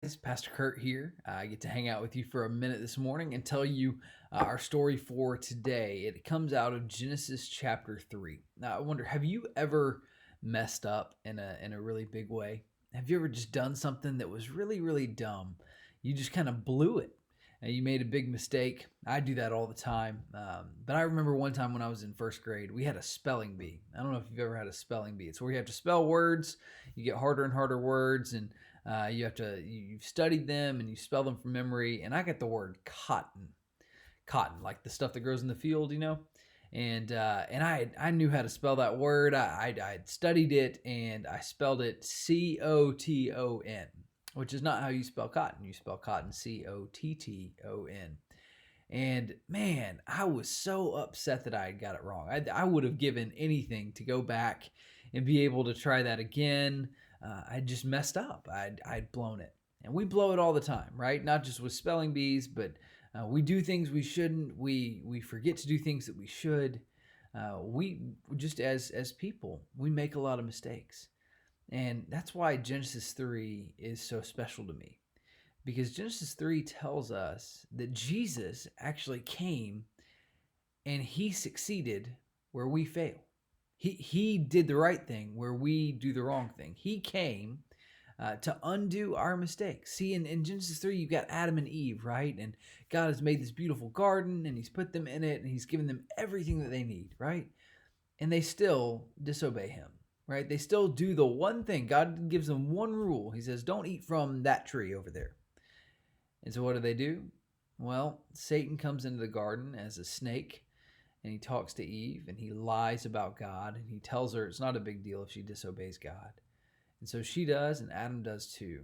It's Pastor Kurt here. I get to hang out with you for a minute this morning and tell you our story for today. It comes out of Genesis chapter 3. Now, I wonder, have you ever messed up in a really big way? Have you ever just done something that was really, really dumb? You just kind of blew it and you made a big mistake. I do that all the time. But I remember one time when I was in first grade, we had a spelling bee. I don't know if you've ever had a spelling bee. It's where you have to spell words, you get harder and harder words, and you've studied them and you spell them from memory. And I got the word cotton, like the stuff that grows in the field, and I knew how to spell that word. I had studied it and I spelled it COTTON, which is not how you spell cotton. You spell cotton COTTON. And man, I was so upset that I had got it wrong. I would have given anything to go back and be able to try that again. I just messed up. I'd blown it. And we blow it all the time, right? Not just with spelling bees, but we do things we shouldn't. We forget to do things that we should. We just as people, we make a lot of mistakes. And that's why Genesis 3 is so special to me, because Genesis 3 tells us that Jesus actually came and he succeeded where we fail. He did the right thing where we do the wrong thing. He came to undo our mistakes. See, in Genesis 3, you've got Adam and Eve, right? And God has made this beautiful garden and he's put them in it and he's given them everything that they need, right? And they still disobey him, right? They still do the one thing. God gives them one rule. He says, don't eat from that tree over there. And so what do? Well, Satan comes into the garden as a snake and he talks to Eve and he lies about God and he tells her it's not a big deal if she disobeys God. And so she does and Adam does too.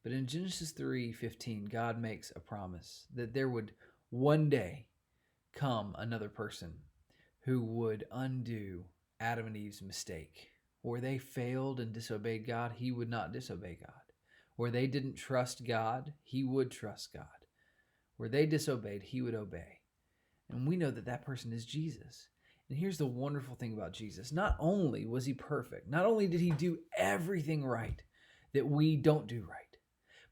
But in Genesis 3:15, God makes a promise that there would one day come another person who would undo Adam and Eve's mistake. Where they failed and disobeyed God, he would not disobey God. Where they didn't trust God, he would trust God. Where they disobeyed, he would obey. And we know that that person is Jesus. And here's the wonderful thing about Jesus. Not only was he perfect, not only did he do everything right that we don't do right,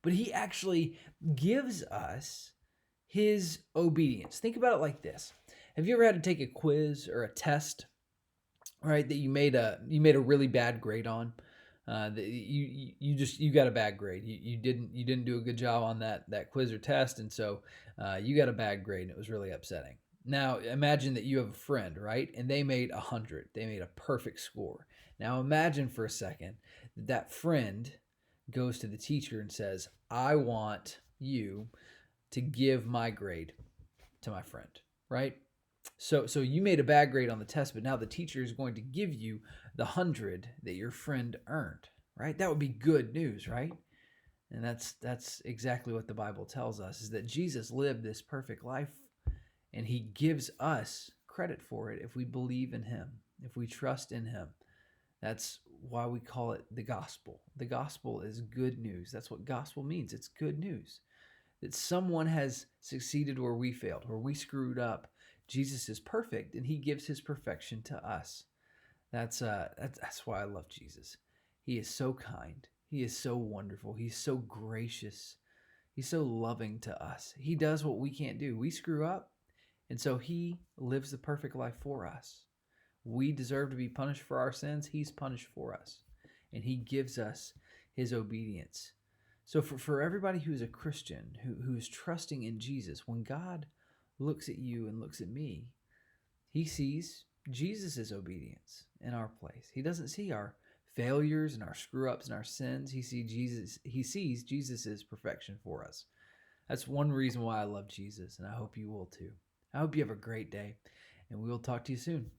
but he actually gives us his obedience. Think about it like this. Have you ever had to take a quiz or a test, right, that you made a really bad grade on? That you got a bad grade. You didn't do a good job on that quiz or test, and so you got a bad grade, and it was really upsetting. Now imagine that you have a friend, right, and they made 100. They made a perfect score. Now imagine for a second that that friend goes to the teacher and says, "I want you to give my grade to my friend," right? So you made a bad grade on the test, but now the teacher is going to give you the 100 that your friend earned, right? That would be good news, right? And that's exactly what the Bible tells us, is that Jesus lived this perfect life and he gives us credit for it if we believe in him, if we trust in him. That's why we call it the gospel. The gospel is good news. That's what gospel means. It's good news that someone has succeeded where we failed, where we screwed up. Jesus is perfect, and he gives his perfection to us. That's why I love Jesus. He is so kind. He is so wonderful. He's so gracious. He's so loving to us. He does what we can't do. We screw up, and so he lives the perfect life for us. We deserve to be punished for our sins. He's punished for us, and he gives us his obedience. So for everybody who's a Christian, who is trusting in Jesus, when God looks at you and looks at me, he sees Jesus' obedience in our place. He doesn't see our failures and our screw ups and our sins. He sees Jesus' perfection for us. That's one reason why I love Jesus, and I hope you will too. I hope you have a great day, and we will talk to you soon.